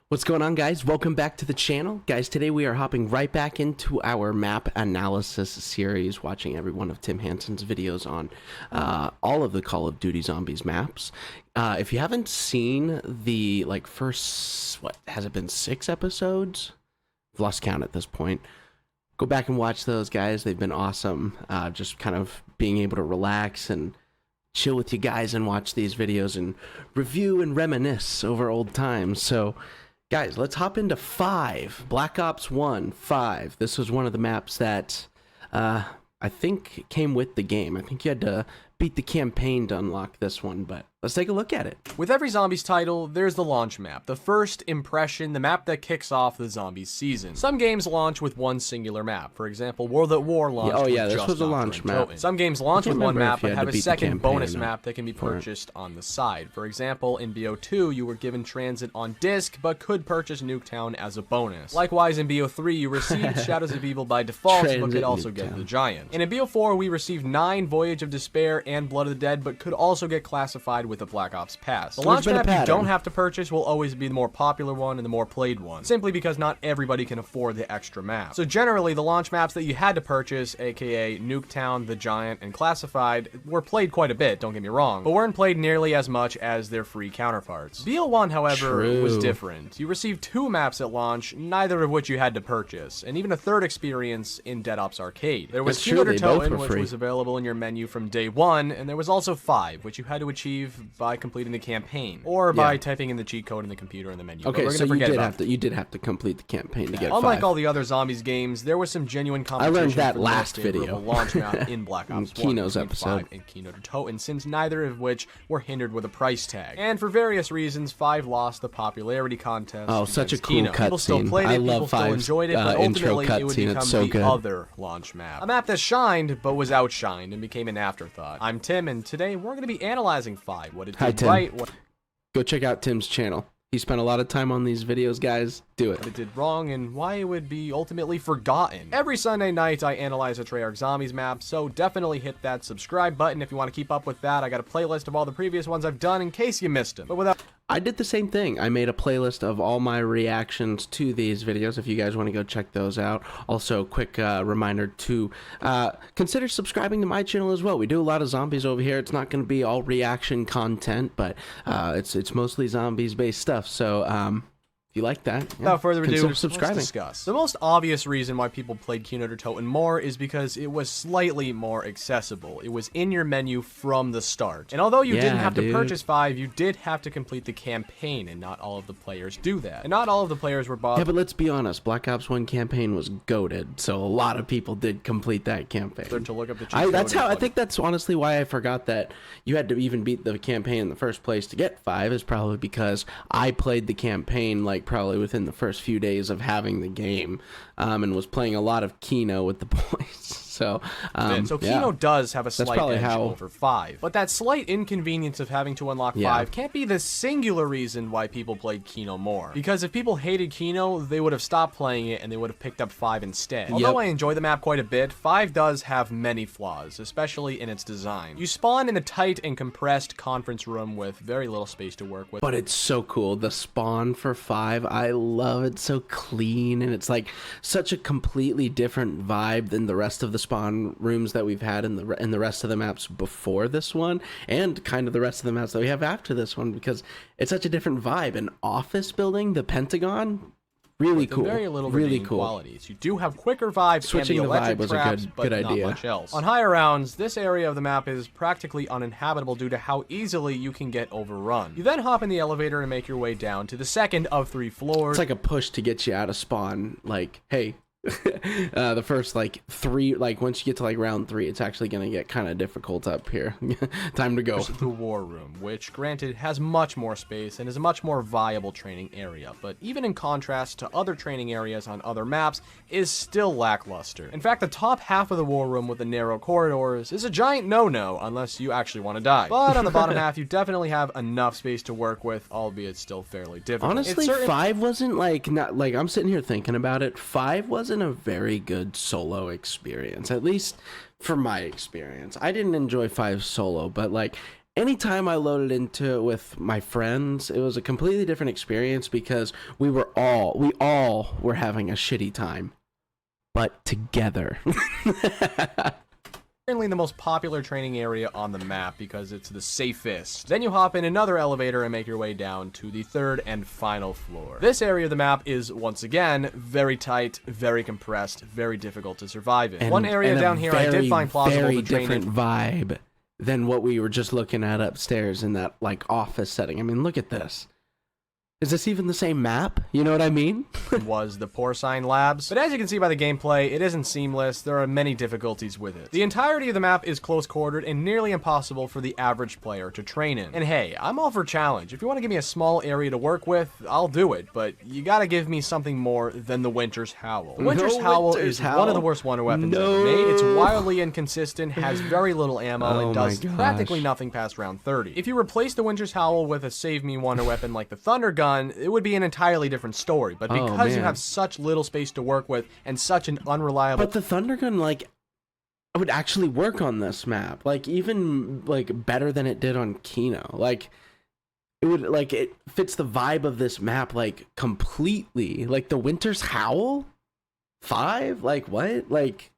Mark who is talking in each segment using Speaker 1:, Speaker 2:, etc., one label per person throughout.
Speaker 1: What's going on, guys? Welcome back to the channel. Guys, today we are hopping right back into our map analysis series, watching every one of Tim Hansen's videos on all of the Call of Duty Zombies maps. If you haven't seen the first, what has it been, 6 episodes? I've lost count at this point. Go back and watch those, guys. They've been awesome. Just kind of being able to relax and chill with you guys and watch these videos and review and reminisce over old times. So guys, let's hop into 5. Black Ops 1, 5. This was one of the maps that I think came with the game. I think you had to beat the campaign to unlock this one, but let's take a look at it.
Speaker 2: With every Zombies title, there's the launch map, the first impression, the map that kicks off the Zombies season. Some games launch with one singular map. For example, World at War launched with
Speaker 1: this
Speaker 2: just
Speaker 1: was a launch map.
Speaker 2: Some games launch with one map but have a second bonus
Speaker 1: or
Speaker 2: map that can be purchased on the side. For example, in BO2, you were given Transit on disc, but could purchase Nuketown as a bonus. Likewise, in BO3, you received Shadows of Evil by default, but could also get the Giant. And in BO4, we received 9 Voyage of Despair and Blood of the Dead, but could also get classified with a Black Ops Pass. The launch map you don't have to purchase will always be the more popular one and the more played one, simply because not everybody can afford the extra map. So generally, the launch maps that you had to purchase, aka Nuketown, the Giant, and Classified, were played quite a bit, don't get me wrong, but weren't played nearly as much as their free counterparts. BO1, however, was different. You received 2 maps at launch, neither of which you had to purchase, and even a third experience in Dead Ops Arcade. There was Kino der Toten, which was available in your menu from day 1, and there was also 5, which you had to achieve by completing the campaign, or by typing in the cheat code in the computer in the menu.
Speaker 1: Okay, so you did have to complete the campaign to get 5.
Speaker 2: Unlike all the other Zombies games, there was some genuine competition.
Speaker 1: I learned that
Speaker 2: for
Speaker 1: last
Speaker 2: the
Speaker 1: video.
Speaker 2: Launch map in Black Ops 1,
Speaker 1: Kino's episode,
Speaker 2: and Kino der Toten, since neither of which were hindered with a price tag. And for various reasons, 5 lost the popularity contest.
Speaker 1: Oh, such a cool cutscene.
Speaker 2: People still played it, people still enjoyed it, but ultimately it would become the other launch map. A map that shined, but was outshined and became an afterthought. I'm Tim, and today we're going to be analyzing 5. What it did right,
Speaker 1: go check out Tim's channel. He spent a lot of time on these videos, guys. Do it.
Speaker 2: What it did wrong and why it would be ultimately forgotten. Every Sunday night, I analyze a Treyarch Zombies map, so definitely hit that subscribe button if you want to keep up with that. I got a playlist of all the previous ones I've done in case you missed them. But without...
Speaker 1: I did the same thing. I made a playlist of all my reactions to these videos if you guys want to go check those out. Also, quick reminder to consider subscribing to my channel as well. We do a lot of zombies over here. It's not going to be all reaction content, but it's mostly zombies based stuff. So if you like that,
Speaker 2: without further ado,
Speaker 1: let's
Speaker 2: discuss. The most obvious reason why people played Kino der Toten more is because it was slightly more accessible. It was in your menu from the start. And although you didn't have to purchase 5, you did have to complete the campaign, and not all of the players do that. And not all of the players were bothered.
Speaker 1: Yeah, but let's be honest, Black Ops 1 campaign was goated, so a lot of people did complete that campaign.
Speaker 2: To look up the cheat code
Speaker 1: I think that's honestly why I forgot that you had to even beat the campaign in the first place to get 5, is probably because I played the campaign probably within the first few days of having the game, and was playing a lot of Kino with the boys. So
Speaker 2: Kino does have a slight edge over 5, but that slight inconvenience of having to unlock 5 can't be the singular reason why people played Kino more. Because if people hated Kino, they would have stopped playing it and they would have picked up 5 instead. Although I enjoy the map quite a bit, 5 does have many flaws, especially in its design. You spawn in a tight and compressed conference room with very little space to work with.
Speaker 1: But it's so cool. The spawn for 5, I love it. So clean, and it's like such a completely different vibe than the rest of the spawn rooms that we've had in the rest of the maps before this one, and kind of the rest of the maps that we have after this one, because it's such a different vibe. An office building, the Pentagon, really cool.
Speaker 2: Very little
Speaker 1: really cool
Speaker 2: qualities. You do have quicker vibes.
Speaker 1: Switching
Speaker 2: and the
Speaker 1: vibe was
Speaker 2: traps,
Speaker 1: a good idea.
Speaker 2: Not much else. On higher rounds, this area of the map is practically uninhabitable due to how easily you can get overrun. You then hop in the elevator and make your way down to the second of 3 floors.
Speaker 1: It's like a push to get you out of spawn. Like, hey. The first 3, once you get to round 3, it's actually gonna get kind of difficult up here. Time to go.
Speaker 2: The war room, which granted has much more space and is a much more viable training area, but even in contrast to other training areas on other maps, is still lackluster. In fact, the top half of the war room with the narrow corridors is a giant no-no unless you actually want to die. But on the bottom half, you definitely have enough space to work with, albeit still fairly difficult.
Speaker 1: Honestly, 5 wasn't I'm sitting here thinking about it. 5 wasn't a very good solo experience, at least for my experience. I didn't enjoy 5 solo, but anytime I loaded into it with my friends, it was a completely different experience because we all were having a shitty time, but together.
Speaker 2: Certainly the most popular training area on the map because it's the safest. Then you hop in another elevator and make your way down to the third and final floor. This area of the map is, once again, very tight, very compressed, very difficult to survive in. One area down here I did find plausible to train in.
Speaker 1: Very different vibe than what we were just looking at upstairs in that like office setting. I mean, look at this. Is this even the same map? You know what I mean?
Speaker 2: Was the Porcine Labs. But as you can see by the gameplay, it isn't seamless. There are many difficulties with it. The entirety of the map is close-quartered and nearly impossible for the average player to train in. And hey, I'm all for challenge. If you want to give me a small area to work with, I'll do it. But you gotta give me something more than the Winter's Howl. The Winter's Howl is one of the worst wonder weapons ever made. It's wildly inconsistent, has very little ammo, and does practically nothing past round 30. If you replace the Winter's Howl with a save me wonder weapon like the Thunder Gun, it would be an entirely different story, but because you have such little space to work with and such an unreliable...
Speaker 1: But the Thunder Gun, like, would actually work on this map, like, even, like, better than it did on Kino. Like, it would, like, it fits the vibe of this map, like, completely. Like, the Winter's Howl? 5? Like, what? Like...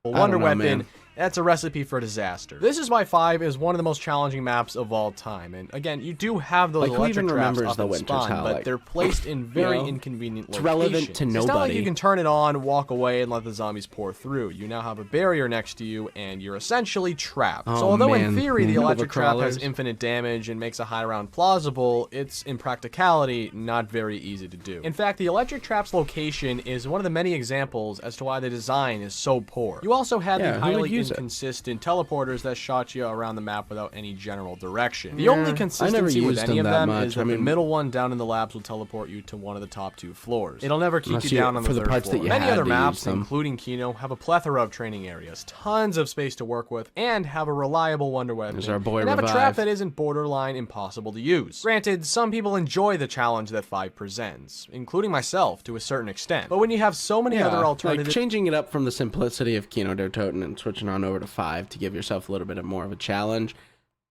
Speaker 2: Wonder weapon, that's a recipe for disaster. This is why 5 is one of the most challenging maps of all time. And again, you do have those electric traps up and spawn, but they're placed in very inconvenient locations.
Speaker 1: It's relevant to nobody.
Speaker 2: It's not like you can turn it on, walk away, and let the zombies pour through. You now have a barrier next to you, and you're essentially trapped. So although in theory the electric trap has infinite damage and makes a high round plausible, it's in practicality not very easy to do. In fact, the electric trap's location is one of the many examples as to why the design is so poor. You also had the highly inconsistent teleporters that shot you around the map without any general direction. The only consistency with any of them is that the middle one down in the labs will teleport you to one of the top 2 floors. It'll never keep you down on the third floor. Many other maps, including Kino, have a plethora of training areas, tons of space to work with, and have a reliable wonder weapon.
Speaker 1: There's our boy
Speaker 2: and have a trap that isn't borderline impossible to use. Granted, some people enjoy the challenge that 5 presents, including myself to a certain extent. But when you have so many other alternatives...
Speaker 1: Like changing it up from the simplicity of Kino der Toten and switching on over to 5 to give yourself a little bit more of a challenge,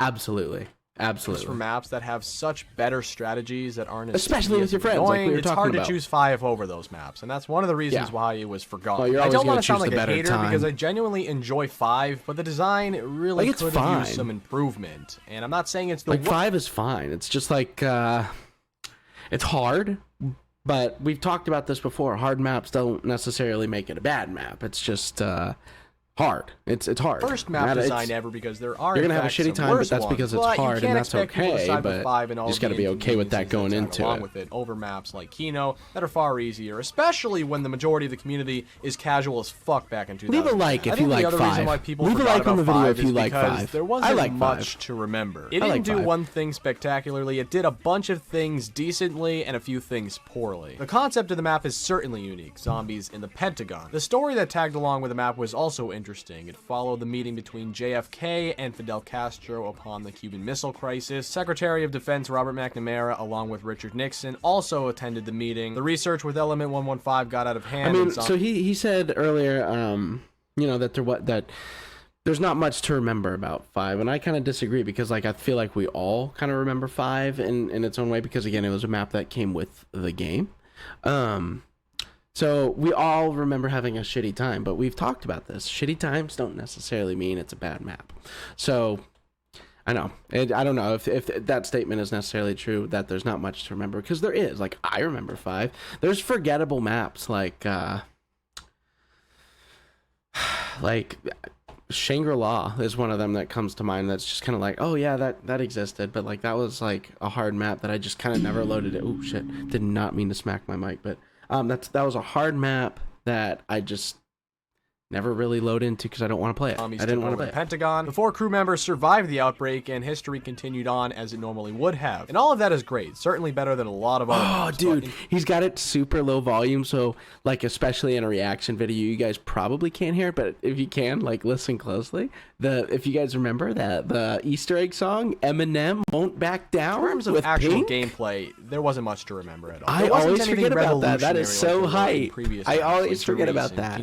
Speaker 1: absolutely.
Speaker 2: For maps that have such better strategies that aren't as
Speaker 1: especially with your friends,
Speaker 2: annoying,
Speaker 1: like
Speaker 2: it's hard to choose 5 over those maps, and that's one of the reasons why it was forgotten.
Speaker 1: Well,
Speaker 2: I don't want to sound like a hater because I genuinely enjoy 5, but the design really could have used some improvement. And I'm not saying it's the
Speaker 1: 5 is fine. It's just like it's hard. But we've talked about this before. Hard maps don't necessarily make it a bad map. It's just hard. It's hard.
Speaker 2: First map design ever because there are
Speaker 1: you're gonna have a shitty time, but that's because it's hard and that's okay. But you just gotta be okay with that going into it.
Speaker 2: With it over maps like Kino that are far easier, especially when the majority of the community is casual as fuck back in 2000.
Speaker 1: Leave a like if you like 5. Leave a like on the video if you like 5.
Speaker 2: There wasn't much to remember. It didn't do one thing spectacularly. It did a bunch of things decently and a few things poorly. The concept of the map is certainly unique. Zombies in the Pentagon. The story that tagged along with the map was also interesting. It followed the meeting between JFK and Fidel Castro upon the Cuban Missile Crisis. Secretary of Defense Robert McNamara, along with Richard Nixon, also attended the meeting. The research with Element 115 got out of hand.
Speaker 1: I mean, so he said earlier, you know, that there's not much to remember about 5, and I kind of disagree because, like, I feel like we all kind of remember 5 in its own way because, again, it was a map that came with the game. So we all remember having a shitty time, but we've talked about this. Shitty times don't necessarily mean it's a bad map. So I know. I don't know if that statement is necessarily true, that there's not much to remember, because there is. Like, I remember 5. There's forgettable maps like Shangri-La is one of them that comes to mind. That's just kind of like, oh yeah, that existed, but like that was like a hard map that I just kind of never loaded it. Oh shit, did not mean to smack my mic, but that was a hard map that I just never really load into because I don't want to play it. I didn't want to play it.
Speaker 2: Pentagon. The 4 crew members survived the outbreak, and history continued on as it normally would have. And all of that is great. Certainly better than a lot of other maps,
Speaker 1: dude, he's got it super low volume, so like especially in a reaction video, you guys probably can't hear it, but if you can, like, listen closely. If you guys remember that the Easter egg song, Eminem Won't Back Down.
Speaker 2: In terms of actual gameplay, there wasn't much to remember at all. I always forget about that. That is so hype. I always forget about that.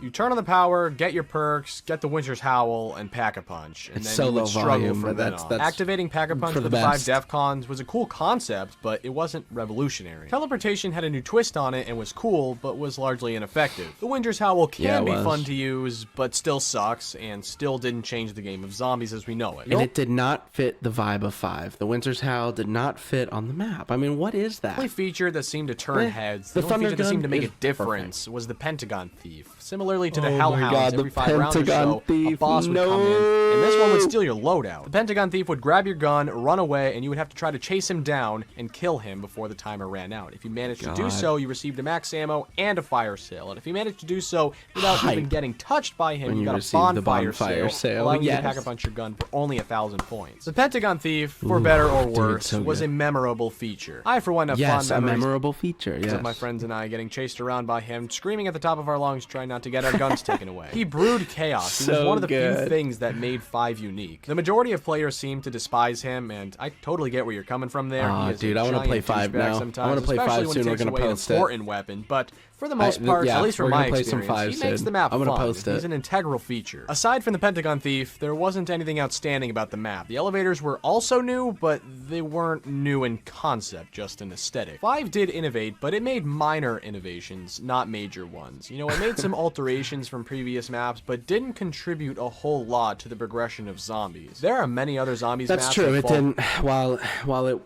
Speaker 2: You turn on the power, get your perks, get the Winter's Howl, and Pack-a-Punch, and
Speaker 1: It's
Speaker 2: then
Speaker 1: so
Speaker 2: you would
Speaker 1: low
Speaker 2: struggle
Speaker 1: volume,
Speaker 2: from
Speaker 1: but
Speaker 2: then
Speaker 1: that's
Speaker 2: on. Activating Pack-a-Punch
Speaker 1: for
Speaker 2: with
Speaker 1: the
Speaker 2: the 5
Speaker 1: best.
Speaker 2: Defcons was a cool concept, but it wasn't revolutionary. Teleportation had a new twist on it and was cool, but was largely ineffective. The Winter's Howl can be fun to use, but still sucks, and still didn't change the game of zombies as we know it.
Speaker 1: And it did not fit the vibe of 5. The Winter's Howl did not fit on the map. I mean, what is that?
Speaker 2: The only feature that seemed to turn heads,
Speaker 1: the
Speaker 2: the only feature that
Speaker 1: Thunder
Speaker 2: seemed to make
Speaker 1: Gun
Speaker 2: a difference was the Pentagon Thief. Similarly to the
Speaker 1: Oh
Speaker 2: Hellhounds,
Speaker 1: my God,
Speaker 2: every
Speaker 1: the
Speaker 2: 5 rounds or
Speaker 1: Pentagon
Speaker 2: so, a
Speaker 1: Thief,
Speaker 2: boss would
Speaker 1: no!
Speaker 2: come in, and this one would steal your loadout. The Pentagon Thief would grab your gun, run away, and you would have to try to chase him down and kill him before the timer ran out. If you managed to do so, you received a max ammo and a fire sale. And if you managed to do so without even getting touched by him,
Speaker 1: When
Speaker 2: you
Speaker 1: you
Speaker 2: got a
Speaker 1: received the
Speaker 2: bonfire
Speaker 1: bonfire sale,
Speaker 2: allowing you
Speaker 1: yes.
Speaker 2: to Pack-a-Punch your gun for only 1,000 points. The Pentagon Thief, for better or worse,
Speaker 1: so
Speaker 2: was
Speaker 1: good.
Speaker 2: a memorable feature. I, for one, have
Speaker 1: Yes,
Speaker 2: fond
Speaker 1: a
Speaker 2: memories
Speaker 1: memorable feature, yes.
Speaker 2: of my friends and I getting chased around by him, screaming at the top of our lungs, trying not to get our guns taken away. He brewed chaos. He was
Speaker 1: So
Speaker 2: one of the few
Speaker 1: good.
Speaker 2: things that made 5 unique. The majority of players seem to despise him, and I totally get where you're coming from there.
Speaker 1: Aw,
Speaker 2: He is
Speaker 1: dude,
Speaker 2: a
Speaker 1: I wanna
Speaker 2: giant
Speaker 1: play 5
Speaker 2: douchebag
Speaker 1: now.
Speaker 2: sometimes,
Speaker 1: I wanna play 5
Speaker 2: especially when
Speaker 1: soon.
Speaker 2: he
Speaker 1: We're
Speaker 2: takes
Speaker 1: gonna
Speaker 2: away an
Speaker 1: post it.
Speaker 2: important weapon, but for the most part,
Speaker 1: yeah,
Speaker 2: at least
Speaker 1: we're
Speaker 2: from
Speaker 1: gonna
Speaker 2: my
Speaker 1: play some
Speaker 2: experience,
Speaker 1: 5
Speaker 2: he makes
Speaker 1: soon.
Speaker 2: the map
Speaker 1: I'm gonna
Speaker 2: fun.
Speaker 1: post it.
Speaker 2: He's an integral feature. Aside from the Pentagon Thief, there wasn't anything outstanding about the map. The elevators were also new, but they weren't new in concept, just in aesthetic. 5 did innovate, but it made minor innovations, not major ones. You know, it made some alterations from previous maps, but didn't contribute a whole lot to the progression of zombies. There are many other zombies
Speaker 1: That's
Speaker 2: maps
Speaker 1: true.
Speaker 2: that
Speaker 1: It
Speaker 2: fall
Speaker 1: didn't. While it,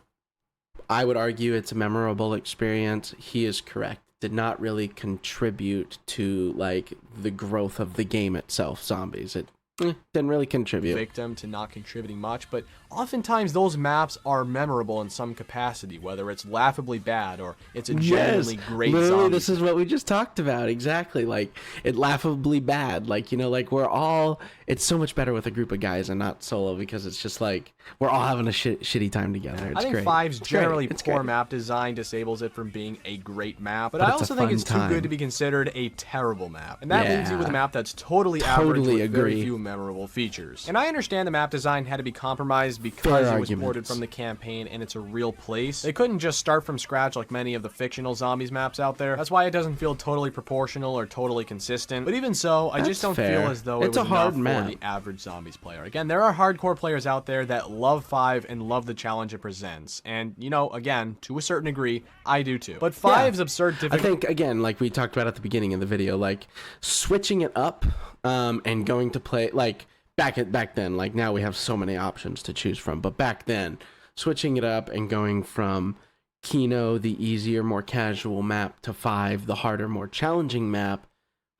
Speaker 1: I would argue it's a memorable experience. He is correct. Did not really contribute to like the growth of the game itself. Zombies. It didn't really contribute.
Speaker 2: victim to not contributing much, but oftentimes those maps are memorable in some capacity, whether it's laughably bad or it's a genuinely great
Speaker 1: literally,
Speaker 2: zombie.
Speaker 1: this is what we just talked about. Exactly. Like, it laughably bad. Like, you know, like it's so much better with a group of guys and not solo because it's just like, we're all having a shitty time together. It's
Speaker 2: I think
Speaker 1: great.
Speaker 2: 5's
Speaker 1: It's
Speaker 2: generally
Speaker 1: great. It's
Speaker 2: poor
Speaker 1: great.
Speaker 2: map design disables it from being a great map, but I
Speaker 1: it's a
Speaker 2: also think
Speaker 1: fun
Speaker 2: it's too
Speaker 1: time.
Speaker 2: good to be considered a terrible map. And that leaves you with a
Speaker 1: Yeah.
Speaker 2: map that's totally average
Speaker 1: Totally
Speaker 2: with very
Speaker 1: agree.
Speaker 2: few memorable features. And I understand the map design had to be compromised because
Speaker 1: Fair
Speaker 2: it was ported
Speaker 1: arguments.
Speaker 2: from the campaign and it's a real place. They couldn't just start from scratch like many of the fictional zombies maps out there. That's why it doesn't feel totally proportional or totally consistent. But even so, I just
Speaker 1: That's
Speaker 2: don't
Speaker 1: fair.
Speaker 2: feel as though
Speaker 1: It's
Speaker 2: it
Speaker 1: a
Speaker 2: was
Speaker 1: hard
Speaker 2: enough
Speaker 1: map.
Speaker 2: for the average zombies player. Again, there are hardcore players out there that love 5 and love the challenge it presents. And, you know, again, to a certain degree, I do too. But 5's absurd
Speaker 1: I
Speaker 2: difficulty.
Speaker 1: think, again, like we talked about at the beginning of the video, like switching it up and going to play, like back then, like now we have so many options to choose from, but back then, switching it up and going from Kino, the easier, more casual map, to 5, the harder, more challenging map,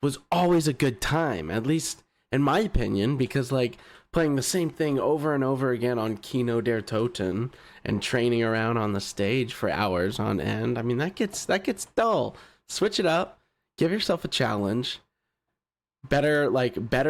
Speaker 1: was always a good time, at least in my opinion, because like playing the same thing over and over again on Kino der Toten and training around on the stage for hours on end, I mean that gets dull. Switch it up, give yourself a challenge, better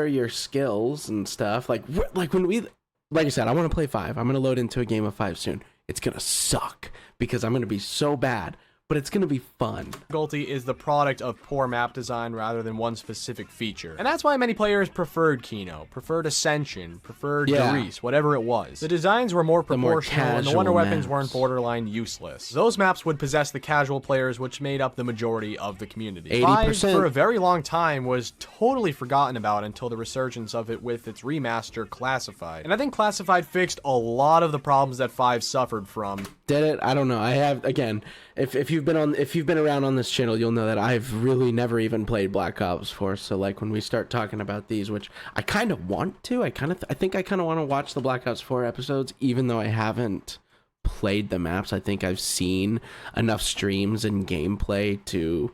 Speaker 1: your skills and stuff. Like I said, I want to play 5. I'm gonna load into a game of 5 soon. It's gonna suck because I'm gonna be so bad, but it's gonna be fun.
Speaker 2: Difficulty is the product of poor map design rather than one specific feature. And that's why many players preferred Kino, preferred Ascension, preferred Darius, whatever it was. The designs were more proportional and the wonder
Speaker 1: casual
Speaker 2: weapons
Speaker 1: maps.
Speaker 2: weren't borderline useless. Those maps would possess the casual players, which made up the majority of the community.
Speaker 1: 80%.
Speaker 2: 5 for a very long time was totally forgotten about until the resurgence of it with its remaster Classified. And I think Classified fixed a lot of the problems that 5 suffered from.
Speaker 1: Did it? I don't know. I have, again, if you've been around on this channel, you'll know that I've really never even played Black Ops 4. So like when we start talking about these, which I kind of want to, I think I kind of want to watch the Black Ops 4 episodes, even though I haven't played the maps. I think I've seen enough streams and gameplay to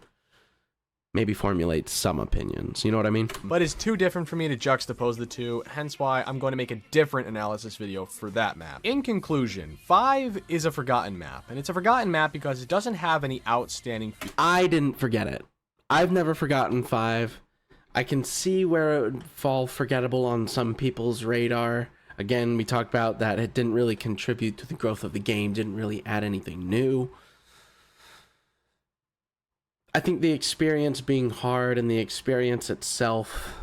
Speaker 1: maybe formulate some opinions. You know what I mean?
Speaker 2: But it's too different for me to juxtapose the two, hence why I'm going to make a different analysis video for that map. In conclusion, 5 is a forgotten map, and it's a forgotten map because it doesn't have any outstanding features.
Speaker 1: I didn't forget it. I've never forgotten 5. I can see where it would fall forgettable on some people's radar. Again, we talked about that it didn't really contribute to the growth of the game, didn't really add anything new. I think the experience being hard and the experience itself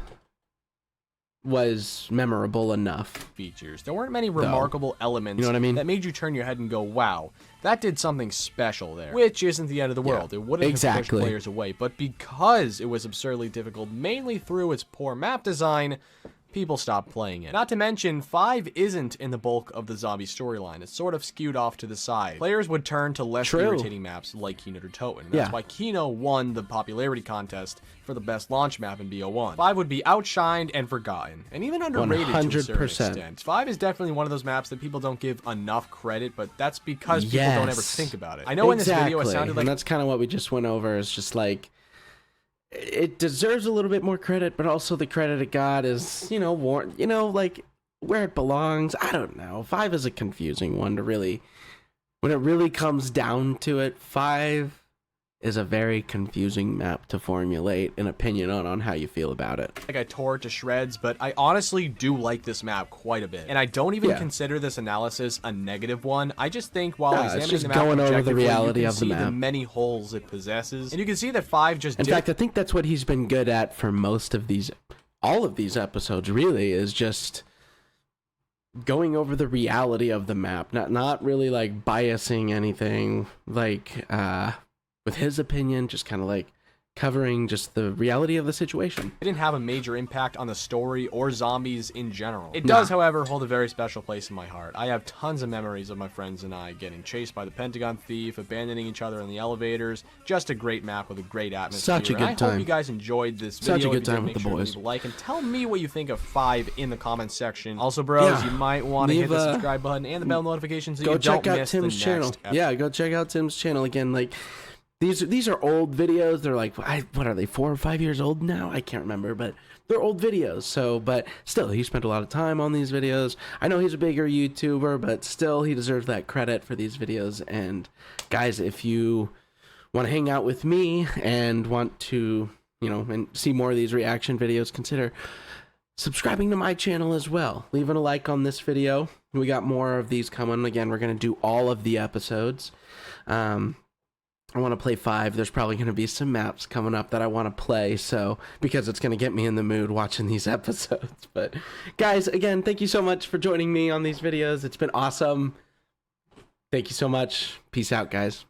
Speaker 1: was memorable enough.
Speaker 2: Features. There weren't many remarkable elements,
Speaker 1: You know what I mean?
Speaker 2: that made you turn your head and go, wow, that did something special there. Which isn't the end of the world. It wouldn't have pushed players away. But because it was absurdly difficult, mainly through its poor map design, people stopped playing it. Not to mention, 5 isn't in the bulk of the zombie storyline. It's sort of skewed off to the side. Players would turn to less irritating maps like Kino der Toten. That's why Kino won the popularity contest for the best launch map in BO1. 5 would be outshined and forgotten, and even underrated 100%. To a certain extent. 5 is definitely one of those maps that people don't give enough credit, but that's because people don't ever think about it. I know in this video it sounded like...
Speaker 1: And that's kind of what we just went over. It's just like, it deserves a little bit more credit, but also the credit it got is, you know, like where it belongs. I don't know. 5 is a confusing one to really, when it really comes down to it. 5 is a very confusing map to formulate an opinion on how you feel about it.
Speaker 2: Like, I tore it to shreds, but I honestly do like this map quite a bit. And I don't even consider this analysis a negative one. I just think while examining the map
Speaker 1: going over the reality of the map,
Speaker 2: the many holes it possesses. And you can see that 5 just
Speaker 1: In fact, I think that's what he's been good at for most of these, all of these episodes really, is just going over the reality of the map. Not really like biasing anything, like with his opinion, just kind of like covering just the reality of the situation.
Speaker 2: It didn't have a major impact on the story or zombies in general. It does, however, hold a very special place in my heart. I have tons of memories of my friends and I getting chased by the Pentagon Thief, abandoning each other in the elevators. Just a great map with a great atmosphere.
Speaker 1: Such a good time.
Speaker 2: I hope you guys enjoyed this video.
Speaker 1: Such a good time with the boys.
Speaker 2: Like, and tell me what you think of 5 in the comments section. Also, bros, you might want to hit the subscribe button and the bell notification so you don't miss the next episode.
Speaker 1: Yeah, go check out Tim's channel again. Like, these are old videos. They're like, what are they, 4 or 5 years old now? I can't remember, but they're old videos. So, but still, he spent a lot of time on these videos. I know he's a bigger YouTuber, but still, he deserves that credit for these videos. And guys, if you want to hang out with me and want to, you know, and see more of these reaction videos, consider subscribing to my channel as well. Leaving a like on this video. We got more of these coming. Again, we're going to do all of the episodes. I want to play 5. There's probably going to be some maps coming up that I want to play, so because it's going to get me in the mood watching these episodes. But guys, again, thank you so much for joining me on these videos. It's been awesome. Thank you so much. Peace out, guys.